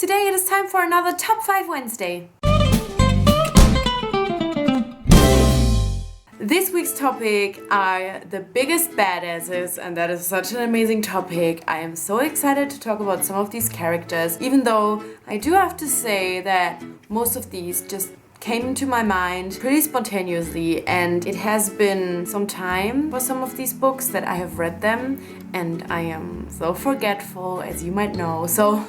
Today it is time for another Top 5 Wednesday. This week's topic are the biggest badasses, and that is such an amazing topic. I am so excited to talk about some of these characters, even though I do have to say that most of these just came into my mind pretty spontaneously, and it has been some time for some of these books that I have read them, and I am so forgetful, as you might know, so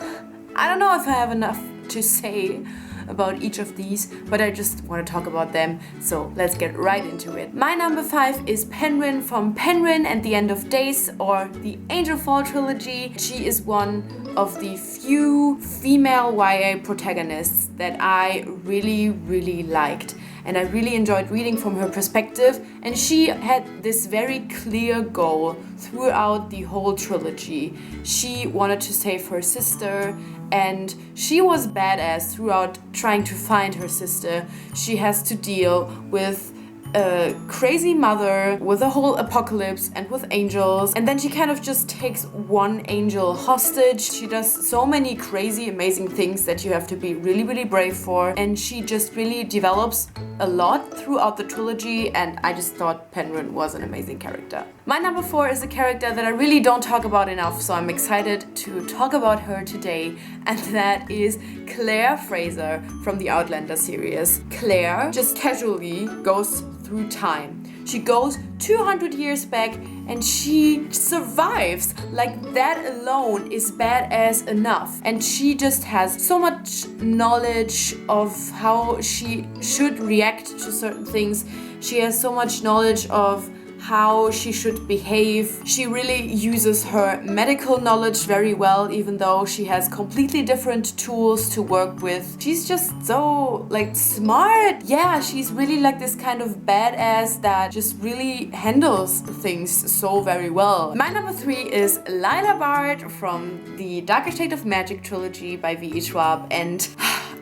I don't know if I have enough to say about each of these, but I just want to talk about them, so let's get right into it. My number 5 is Penguin from Penguin and the End of Days, or the Angel Fall trilogy. She is one of the few female YA protagonists that I really liked, and I really enjoyed reading from her perspective, and she had this very clear goal throughout the whole trilogy. She wanted to save her sister, and she was badass throughout trying to find her sister. She has to deal with a crazy mother, with a whole apocalypse, and with angels, and then she kind of just takes one angel hostage. She does so many crazy amazing things that you have to be really brave for, and she just really develops a lot throughout the trilogy, and I just thought Penguin was an amazing character. My number 4 is a character that I really don't talk about enough, so I'm excited to talk about her today, and that is Claire Fraser from the Outlander series. Claire just casually goes through time. She goes 200 years back and she survives. Like, that alone is badass enough. And she just has so much knowledge of how she should react to certain things. She has so much knowledge of how she should behave. She really uses her medical knowledge very well, even though she has completely different tools to work with. She's just so, smart. Yeah, she's really this kind of badass that just really handles things so very well. My number 3 is Lila Bard from the Darker Shade of Magic trilogy by V.E. Schwab, and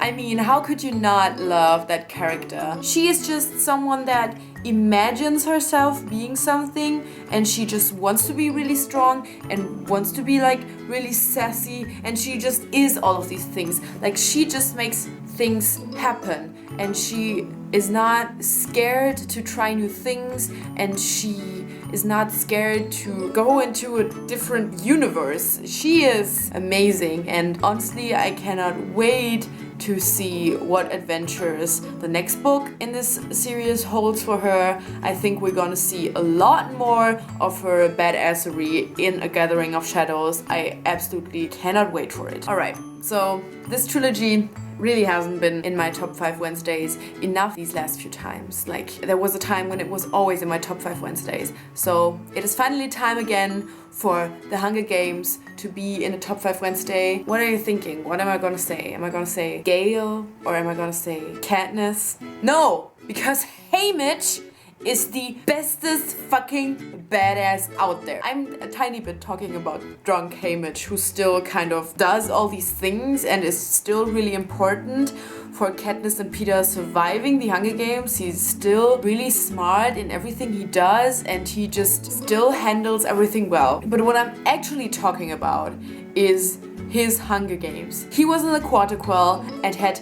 I mean, how could you not love that character? She is just someone that imagines herself being something, and she just wants to be really strong and wants to be really sassy, and she just is all of these things. She just makes things happen, and she is not scared to try new things, and she is not scared to go into a different universe. She is amazing, and honestly, I cannot wait to see what adventures the next book in this series holds for her. I think we're gonna see a lot more of her badassery in A Gathering of Shadows. I absolutely cannot wait for it. Alright, so this trilogy really hasn't been in my top 5 Wednesdays enough these last few times. There was a time when it was always in my top 5 Wednesdays. So it is finally time again for The Hunger Games to be in a top 5 Wednesday. What are you thinking? What am I gonna say? Am I gonna say Gale, or am I gonna say Katniss? No, because Haymitch is the bestest fucking badass out there. I'm a tiny bit talking about drunk Haymitch, who still kind of does all these things and is still really important for Katniss and Peter surviving the Hunger Games. He's still really smart in everything he does, and he just still handles everything well. But what I'm actually talking about is his Hunger Games. He was in the Quarterquell and had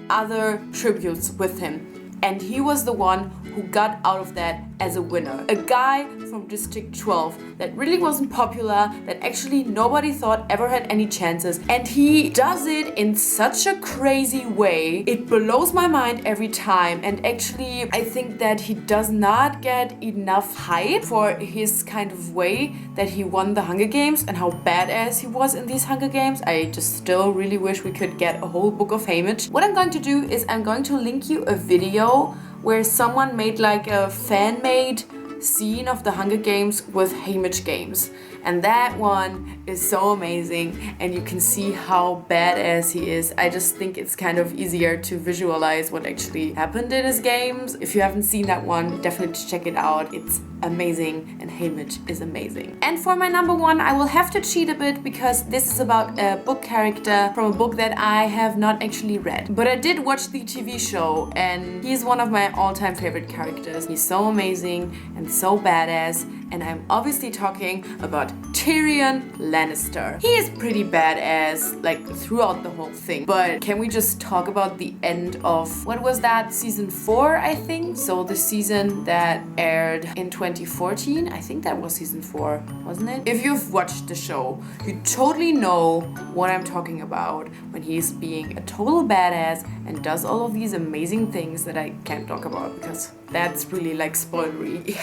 other tributes with him, and he was the one who got out of that as a winner. A guy from District 12 that really wasn't popular, that actually nobody thought ever had any chances, and he does it in such a crazy way. It blows my mind every time, and actually I think that he does not get enough hype for his kind of way that he won the Hunger Games and how badass he was in these Hunger Games. I just still really wish we could get a whole book of Haymitch. What I'm going to do is I'm going to link you a video where someone made a fan-made scene of the Hunger Games with Haymitch games. And that one is so amazing, and you can see how badass he is. I just think it's kind of easier to visualize what actually happened in his games. If you haven't seen that one, definitely check it out. It's amazing, and Haymitch is amazing. And for my number 1, I will have to cheat a bit, because this is about a book character from a book that I have not actually read. But I did watch the TV show, and he's one of my all-time favorite characters. He's so amazing and so badass, and I'm obviously talking about Tyrion Lannister. He is pretty badass, like, throughout the whole thing. But can we just talk about the end of, what was that, season 4, I think? So the season that aired in 2014, I think that was season 4, wasn't it? If you've watched the show, you totally know what I'm talking about when he's being a total badass and does all of these amazing things that I can't talk about because that's really like spoilery.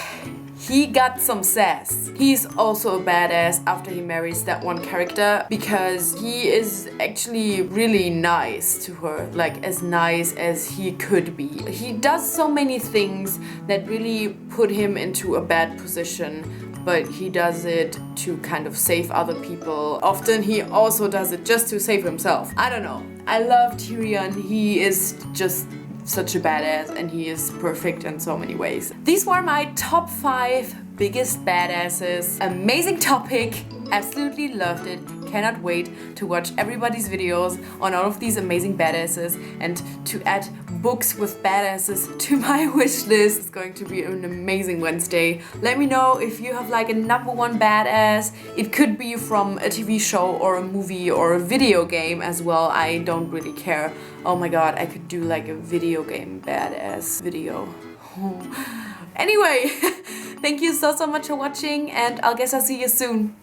He got some sass. He's also a badass after he marries that one character because he is actually really nice to her, like as nice as he could be. He does so many things that really put him into a bad position, but he does it to kind of save other people. Often he also does it just to save himself. I don't know. I love Tyrion. He is just such a badass and he is perfect in so many ways. These were my top 5 biggest badasses. Amazing topic. Absolutely loved it. Cannot wait to watch everybody's videos on all of these amazing badasses and to add books with badasses to my wish list. It's going to be an amazing Wednesday. Let me know if you have like a number 1 badass. It could be from a TV show or a movie or a video game as well. I don't really care. Oh my god, I could do like a video game badass video. Anyway, thank you so much for watching and I guess I'll see you soon.